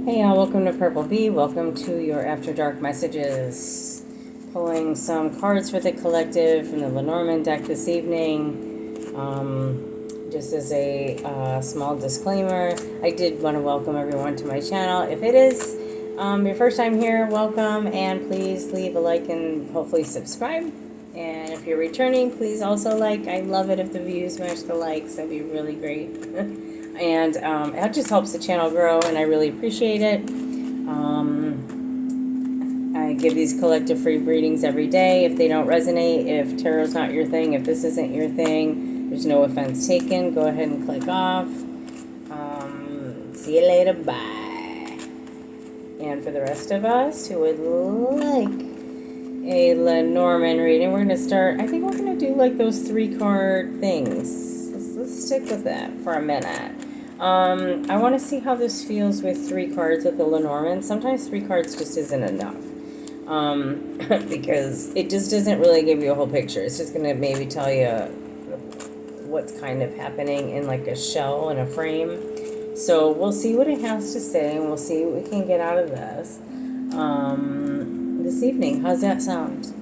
Hey y'all, welcome to Purple Bee. Welcome to your After Dark messages. Pulling some cards for the collective from the Lenormand deck this evening. Just as a small disclaimer, I did want to welcome everyone to my channel. If it is your first time here, welcome, and please leave a like and hopefully subscribe. And if you're returning, please also like. I love it if the views match the likes. That'd be really great. And it just helps the channel grow, and I really appreciate it. I give these collective free readings every day. If they don't resonate, if tarot's not your thing, if this isn't your thing, there's no offense taken. Go ahead and click off. See you later. Bye. And for the rest of us who would like a Lenormand reading, we're going to start, I think we're going to do like those 3-card things. Let's stick with that for a minute. I want to see how this feels with 3 cards with the Lenormand. Sometimes 3 cards just isn't enough. Because it just doesn't really give you a whole picture. It's just going to maybe tell you what's kind of happening in like a shell and a frame. So we'll see what it has to say, and we'll see what we can get out of this this evening. How's that sound?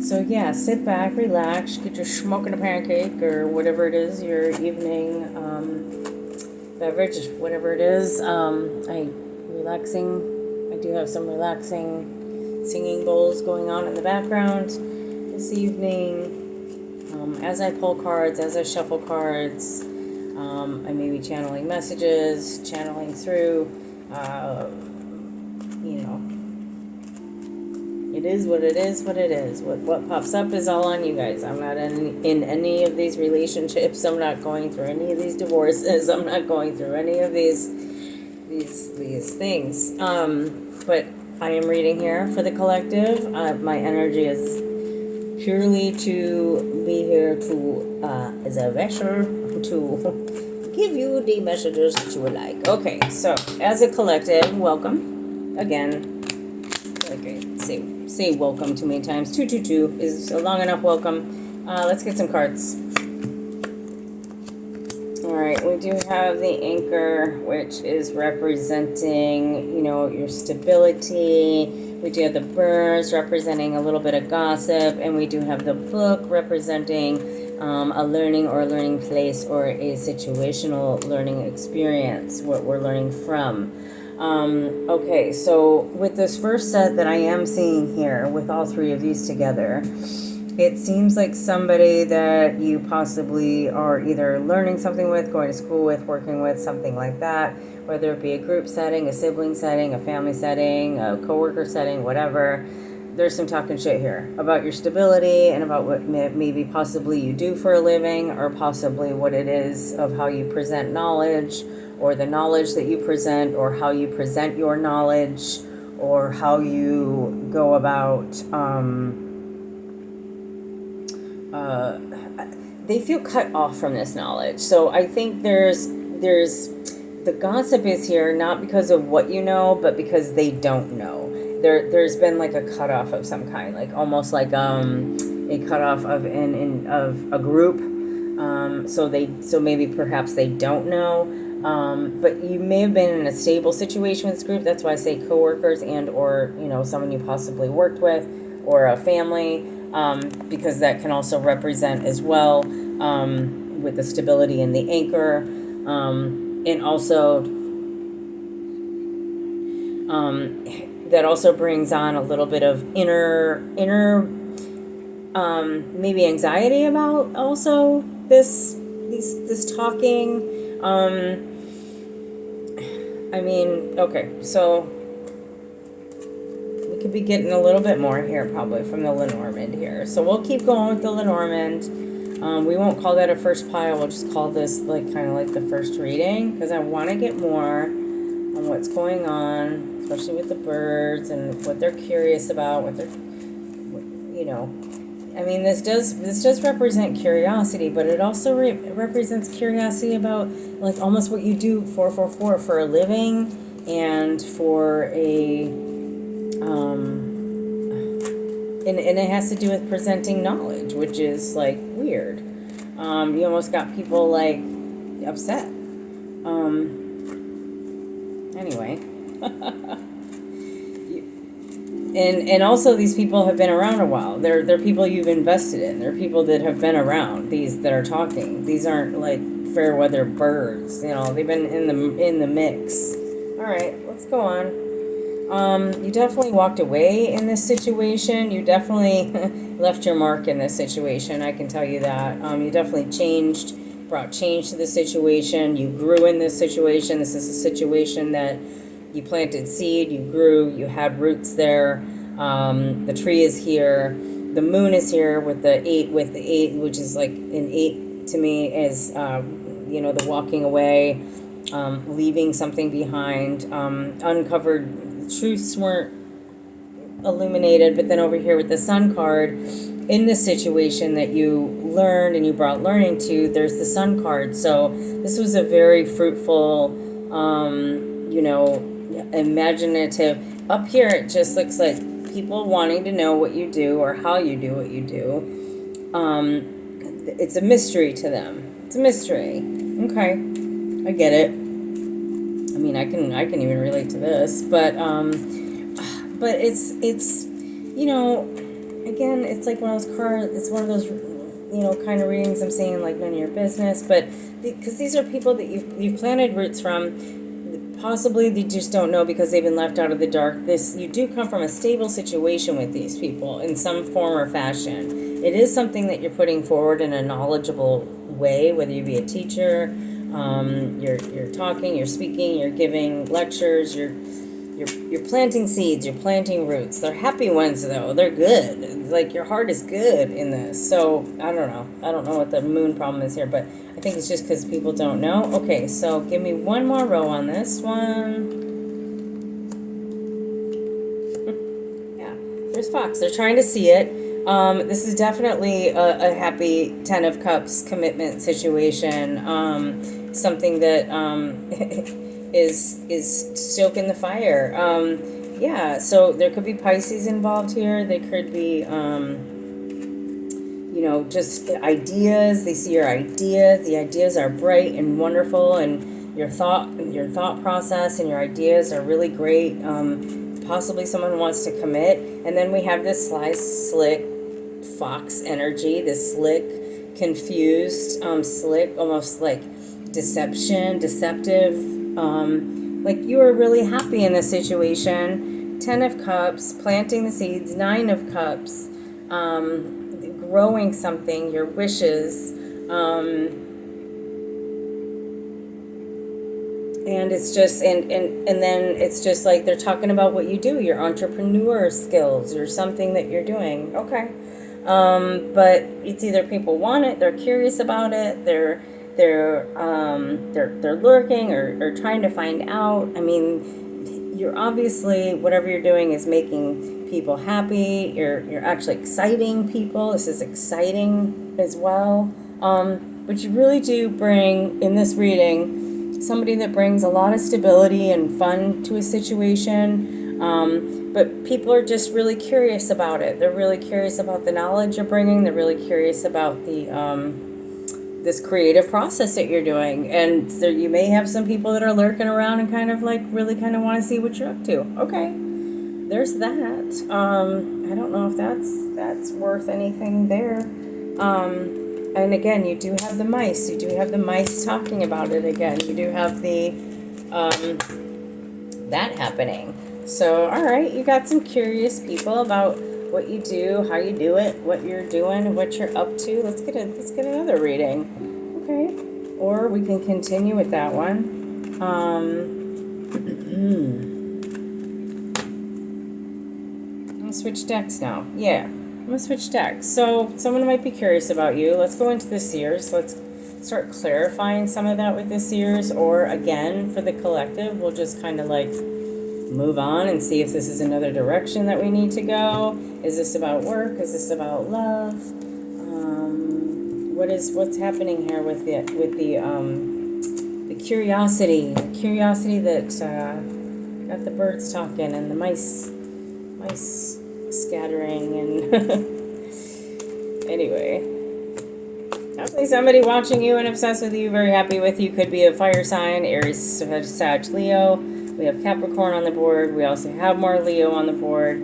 So yeah, sit back, relax, get your smoking a pancake or whatever it is, your evening beverage, whatever it is. I do have some relaxing singing bowls going on in the background this evening. As I pull cards, as I shuffle cards, I may be channeling messages, channeling through, it is what it is, what it is. What pops up is all on you guys. I'm not in any of these relationships. I'm not going through any of these divorces. I'm not going through any of these things. But I am reading here for the collective. My energy is purely to be here to, as a vessel, to give you the messages that you would like. Okay, so as a collective, welcome again. Okay, say welcome too many times. 222 is a long enough welcome. Let's get some cards. Alright, we do have the anchor, which is representing, your stability. We do have the birds representing a little bit of gossip, and we do have the book representing a learning or a learning place or a situational learning experience, what we're learning from. Okay, so with this first set that I am seeing here, with all 3 of these together, it seems like somebody that you possibly are either learning something with, going to school with, working with, something like that, whether it be a group setting, a sibling setting, a family setting, a coworker setting, whatever. There's some talking shit here about your stability and about what maybe possibly you do for a living, or possibly what it is of how you present knowledge, or the knowledge that you present, or how you present your knowledge, or how you go about, they feel cut off from this knowledge. So I think there's the gossip is here not because of what you know, but because they don't know. There's been like a cutoff of some kind, like almost like a cutoff of of a group. So maybe perhaps they don't know. But you may have been in a stable situation with this group. That's why I say coworkers and or someone you possibly worked with, or a family, because that can also represent as well, with the stability and the anchor, and also that also brings on a little bit of inner maybe anxiety about also this talking. Okay, so we could be getting a little bit more here probably from the Lenormand here. So we'll keep going with the Lenormand. We won't call that a first pile. We'll just call this like kind of like the first reading, because I want to get more on what's going on, especially with the birds and what they're curious about, what they're, this does represent curiosity, but it also represents curiosity about like almost what you do 444 for a living, and for a and it has to do with presenting knowledge, which is like weird. You almost got people like upset. Anyway. And also these people have been around a while. They're people you've invested in. They're people that have been around. These that are talking. These aren't like fair weather birds. You know, they've been in the mix. All right, let's go on. You definitely walked away in this situation. You definitely left your mark in this situation. I can tell you that. You definitely changed, brought change to the situation. You grew in this situation. This is a situation that you planted seed, you grew, you had roots there. The tree is here. The moon is here with the eight, which is like an 8 to me is, the walking away, leaving something behind, uncovered truths weren't illuminated. But then over here with the sun card, in this situation that you learned and you brought learning to, there's the sun card. So this was a very fruitful, imaginative. Up here it just looks like people wanting to know what you do or how you do what you do. It's a mystery to them. It's a mystery. Okay, I get it. I mean, I can even relate to this, but it's again, it's like one of those cards. It's one of those kind of readings I'm saying like none of your business, but because these are people that you've planted roots from. Possibly they just don't know because they've been left out of the dark. You do come from a stable situation with these people in some form or fashion. It is something that you're putting forward in a knowledgeable way, whether you be a teacher, you're talking, you're speaking, you're giving lectures, you're planting seeds, you're planting roots. They're happy ones though. They're good. Like your heart is good in this. So I don't know. I don't know what the moon problem is here, but I think it's just because people don't know. Okay, so give me one more row on this one. Yeah, there's Fox. They're trying to see it. This is definitely a happy 10 of Cups commitment situation. Something that is stoking the fire. Yeah, so there could be Pisces involved here. They could be just ideas. They see your ideas. The ideas are bright and wonderful, and your thought process and your ideas are really great. Possibly someone wants to commit, and then we have this sly, slick Fox energy. This slick, confused, slick, almost like deceptive. Like you are really happy in this situation. 10 of Cups, planting the seeds. 9 of Cups. Growing something, your wishes, and it's just and then it's just like they're talking about what you do, your entrepreneur skills or something that you're doing. Okay, but it's either people want it, they're curious about it, they're lurking or trying to find out. I mean, you're obviously, whatever you're doing is making people happy. You're actually exciting people. This is exciting as well. But you really do bring, in this reading, somebody that brings a lot of stability and fun to a situation. But people are just really curious about it. They're really curious about the knowledge you're bringing. They're really curious about the this creative process that you're doing. And so you may have some people that are lurking around and kind of like really kind of want to see what you're up to. Okay, there's that. I don't know if that's worth anything there. And again, you do have the mice. You do have the mice talking about it again. You do have the that happening. So, all right, you got some curious people about what you do, how you do it, what you're doing, what you're up to. Let's get another reading. Okay. Or we can continue with that one. I'm gonna switch decks now. Yeah, I'm gonna switch decks. So someone might be curious about you. Let's go into the seers. Let's start clarifying some of that with the seers. Or again, for the collective, we'll just kind of like move on and see if this is another direction that we need to go. Is this about work? Is this about love? What's happening here with the curiosity that got the birds talking and the mice scattering and anyway. Definitely somebody watching you and obsessed with you, very happy with you. Could be a fire sign, Aries, Sag, Leo. We have Capricorn on the board. We also have more Leo on the board.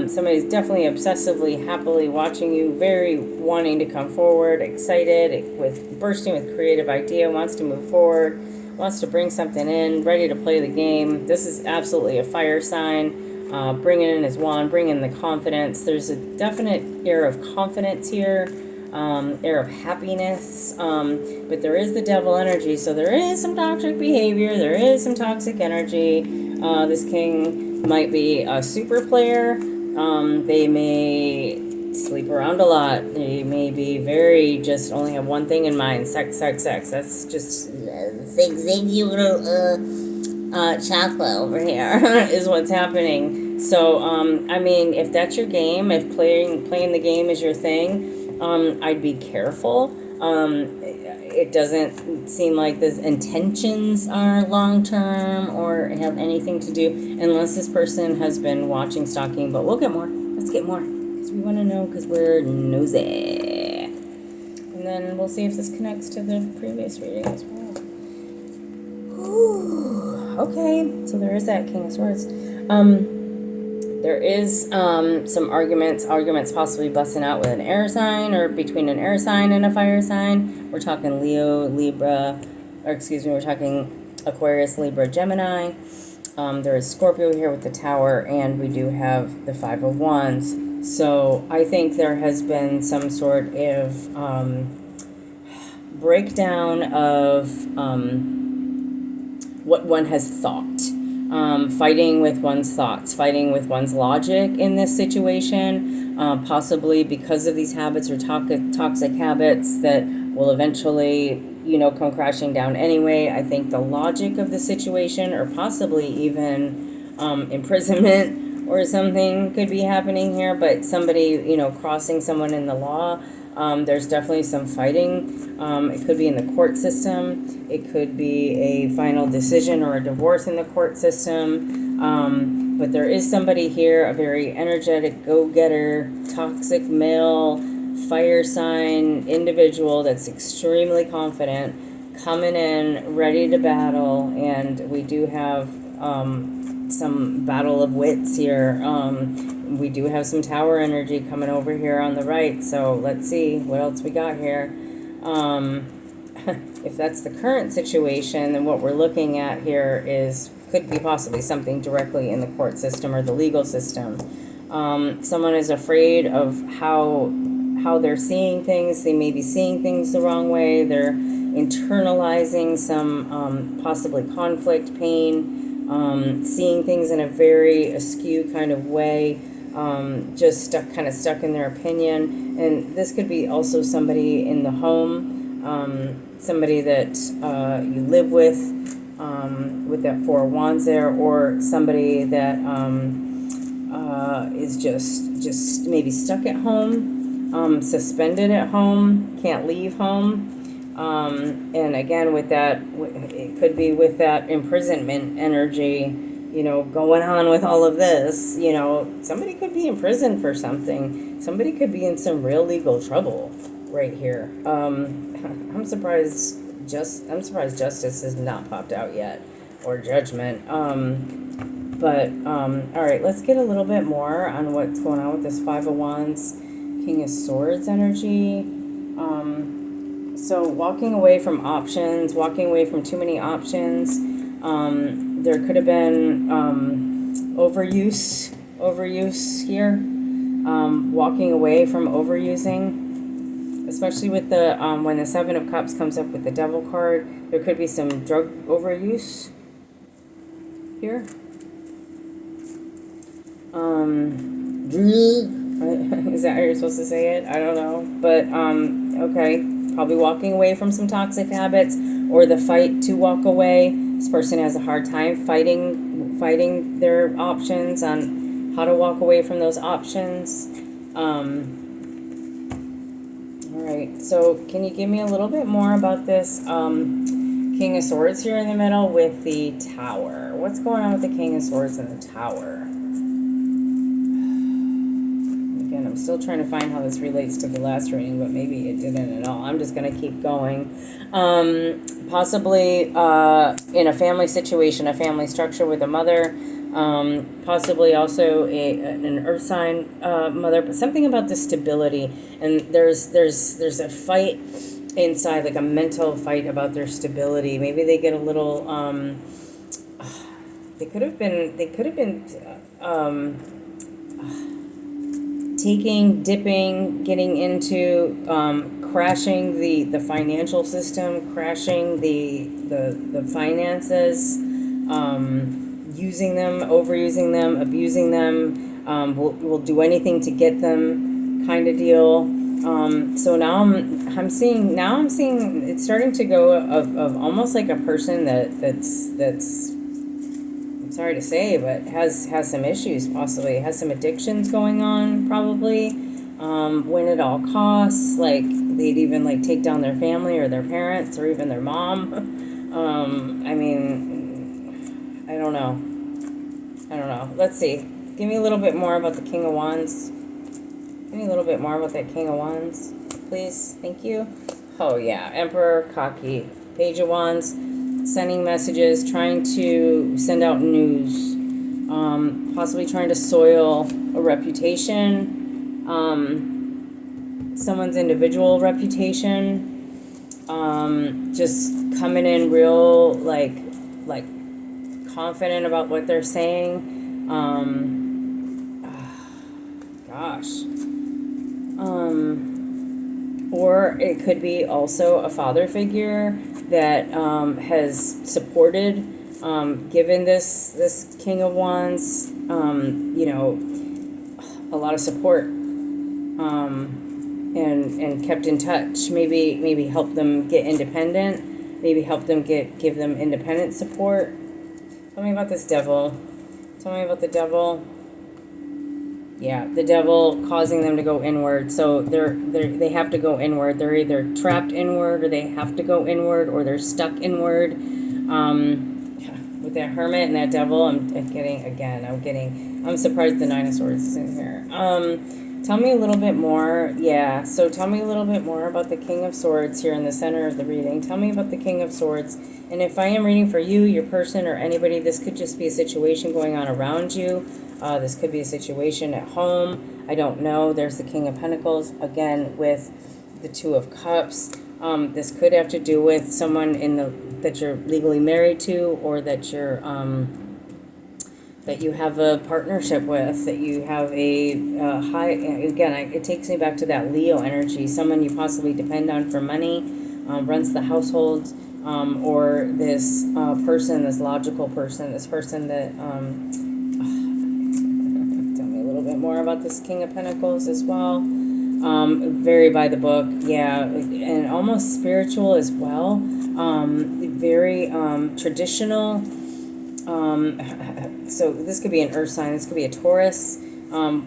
Somebody's definitely obsessively, happily watching you, very wanting to come forward, excited, with bursting with creative idea, wants to move forward, wants to bring something in, ready to play the game. This is absolutely a fire sign. Bringing in his wand, bringing in the confidence. There's a definite air of confidence here, air of happiness, but there is the devil energy, so there is some toxic behavior, there is some toxic energy. This king might be a super player. They may sleep around a lot. They may be very just only have one thing in mind: sex, sex, sex. That's just zig, you little chocolate over here is what's happening. So, I mean, if that's your game, if playing the game is your thing, I'd be careful. It doesn't seem like the intentions are long term or have anything to do, unless this person has been watching, stalking. But we'll get more. Let's get more, because we want to know, because we're nosy. And then we'll see if this connects to the previous reading as well. Okay, so there is that King of Swords. There is some arguments possibly busting out with an air sign, or between an air sign and a fire sign. We're talking Leo, Libra, or excuse me, we're talking Aquarius, Libra, Gemini. There is Scorpio here with the Tower, and we do have the Five of Wands. So I think there has been some sort of breakdown of what one has thought. Fighting with one's thoughts, fighting with one's logic in this situation, possibly because of these habits or toxic habits that will eventually, come crashing down anyway. I think the logic of the situation, or possibly even imprisonment or something, could be happening here, but somebody, crossing someone in the law. There's definitely some fighting. It could be in the court system. It could be a final decision or a divorce in the court system. But there is somebody here, a very energetic, go-getter, toxic male, fire sign individual that's extremely confident, coming in, ready to battle. And we do have some battle of wits here. We do have some tower energy coming over here on the right, so let's see what else we got here. If that's the current situation, then what we're looking at here could be possibly something directly in the court system or the legal system. Someone is afraid of how they're seeing things. They may be seeing things the wrong way. They're internalizing some possibly conflict, pain, seeing things in a very askew kind of way. Just stuck in their opinion. And this could be also somebody in the home, somebody that you live with that Four of Wands there, or somebody that is just maybe stuck at home, suspended at home, can't leave home. And again, with that, it could be with that imprisonment energy, going on with all of this. Somebody could be in prison for something. Somebody could be in some real legal trouble right here. I'm surprised justice has not popped out yet, or judgment. But all right, let's get a little bit more on what's going on with this Five of Wands, King of Swords energy. So walking away from options, walking away from too many options. There could have been overuse here. Walking away from overusing, especially with the when the Seven of Cups comes up with the Devil card. There could be some drug overuse here. Is that how you're supposed to say it? I don't know, but okay. Probably walking away from some toxic habits, or the fight to walk away. This person has a hard time fighting their options on how to walk away from those options. All right, so can you give me a little bit more about this King of Swords here in the middle with the Tower? What's going on with the King of Swords and the Tower? Again, I'm still trying to find how this relates to the last reading, but maybe it didn't at all. I'm just going to keep going. Possibly in a family situation, a family structure with a mother, possibly also an earth sign mother, but something about the stability. And there's a fight inside, like a mental fight about their stability. Maybe they get a little they could have been dipping, getting into crashing the financial system, crashing the finances, using them, overusing them, abusing them, will do anything to get them, kind of deal. So now I'm seeing it's starting to go of almost like a person that's I'm sorry to say, but has some issues, possibly has some addictions going on, probably. Win at all costs, like they'd even like take down their family or their parents or even their mom. I mean, I don't know. Let's see. Give me a little bit more about the King of Wands. Give me a little bit more about that King of Wands, please. Thank you. Oh yeah, Emperor, cocky. Page of Wands, sending messages, trying to send out news, possibly trying to soil a reputation, someone's individual reputation, just coming in real like confident about what they're saying. Gosh. Or it could be also a father figure that has supported, given this King of Wands, you know, a lot of support, and kept in touch. Maybe help them get independent. Maybe help them give them independent support. Tell me about this devil. Tell me about the devil. Yeah, the devil causing them to go inward. So they have to go inward. They're either trapped inward, or they have to go inward, or they're stuck inward. With that Hermit and that devil, I'm surprised the Nine of Swords is in here. Tell me a little bit more. Yeah, so tell me a little bit more about the King of Swords here in the center of the reading. Tell me about the King of Swords. And if I am reading for you, your person, or anybody, this could just be a situation going on around you. This could be a situation at home. I don't know. There's the King of Pentacles, again, with the Two of Cups. This could have to do with someone that you're legally married to, or that you're that you have a partnership with, that you have a high, again, it takes me back to that Leo energy, someone you possibly depend on for money, runs the household, or this person, this logical person, this person that, tell me a little bit more about this King of Pentacles as well. Very by the book, yeah, and almost spiritual as well, very traditional. So this could be an earth sign. This could be a Taurus,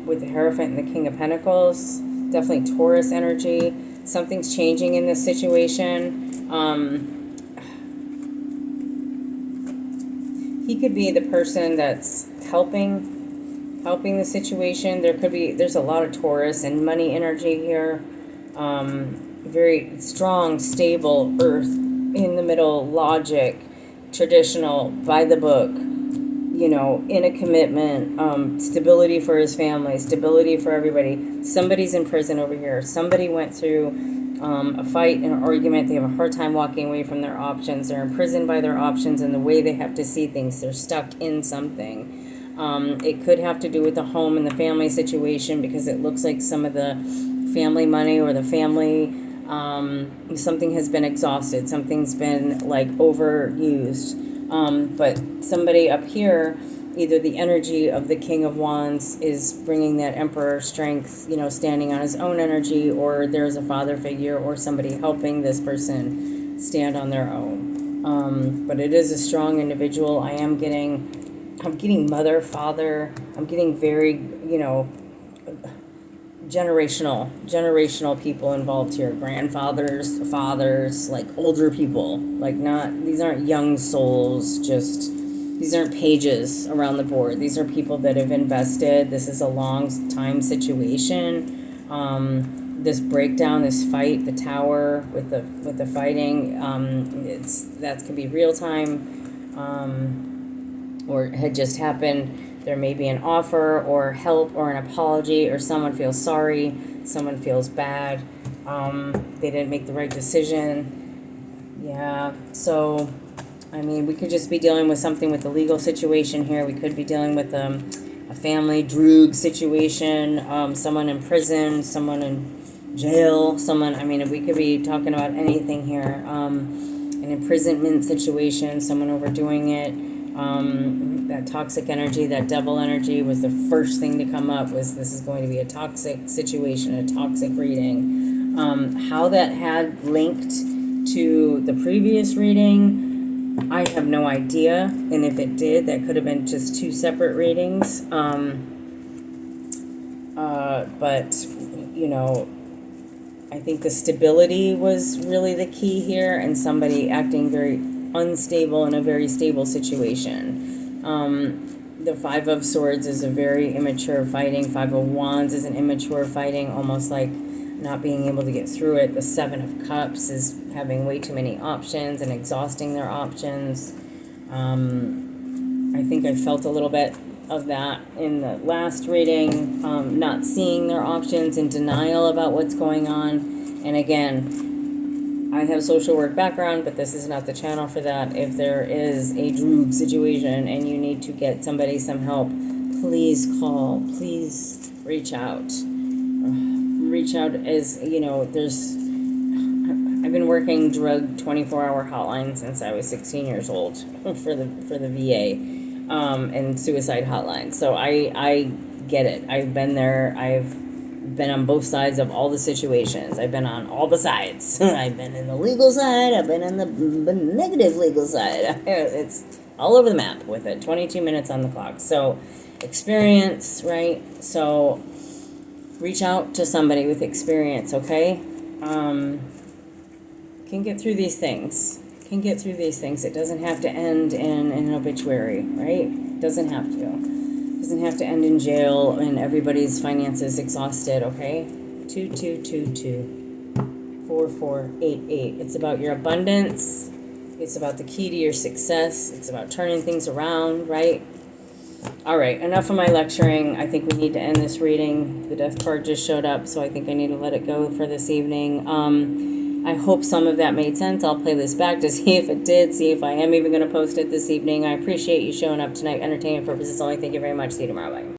with the Hierophant and the King of Pentacles. Definitely Taurus energy. Something's changing in this situation. He could be the person that's helping the situation. There's a lot of Taurus and money energy here. Very strong, stable earth in the middle, logic, traditional, by the book, you know, in a commitment, stability for his family, stability for everybody. Somebody's in prison over here. Somebody went through a fight, an argument. They have a hard time walking away from their options. They're imprisoned by their options and the way they have to see things. They're stuck in something. It could have to do with the home and the family situation, because it looks like some of the family money or the family, something has been exhausted. Something's been like overused. But somebody up here, either the energy of the King of Wands is bringing that Emperor strength, you know, standing on his own energy, or there's a father figure or somebody helping this person stand on their own. But it is a strong individual. I'm getting mother, father. I'm getting very, you know, generational people involved here. Grandfathers, fathers, like older people. Like these aren't young souls, these aren't pages around the board. These are people that have invested. This is a long time situation. This breakdown, this fight, the tower with the fighting, that can be real time, or had just happened. There may be an offer or help or an apology, or someone feels sorry, someone feels bad, they didn't make the right decision. Yeah, so I mean, we could just be dealing with something with the legal situation here. We could be dealing with a family droog situation, someone in prison, someone in jail, someone, I mean, we could be talking about anything here. An imprisonment situation, someone overdoing it. That toxic energy, that devil energy was the first thing to come up, was this is going to be a toxic situation, a toxic reading. How that had linked to the previous reading, I have no idea, and if it did, that could have been just two separate readings. But you know, I think the stability was really the key here, and somebody acting very unstable in a very stable situation. The Five of Swords is a very immature fighting. Five of Wands is an immature fighting, almost like not being able to get through it. The Seven of Cups is having way too many options and exhausting their options. I think I felt a little bit of that in the last reading, not seeing their options, in denial about what's going on. And again, I have social work background, but this is not the channel for that. If there is a droog situation and you need to get somebody some help, please call, please reach out. Reach out, as you know, I've been working drug 24-hour hotline since I was 16 years old for the VA, and suicide hotline. So I get it. I've been there. I've been on both sides of all the situations. I've been on all the sides. I've been in the legal side. I've been on the negative legal side. It's all over the map with it. 22 minutes on the clock. So experience, right? So reach out to somebody with experience, okay? Can get through these things. It doesn't have to end in an obituary, right? Doesn't have to. Doesn't have to end in jail and everybody's finances exhausted, okay? 2222 4488. It's about your abundance. It's about the key to your success. It's about turning things around, right? All right, enough of my lecturing. I think we need to end this reading. The death card just showed up, so I think I need to let it go for this evening. I hope some of that made sense. I'll play this back to see if it did, see if I am even going to post it this evening. I appreciate you showing up tonight. Entertainment purposes only. Thank you very much. See you tomorrow. Bye.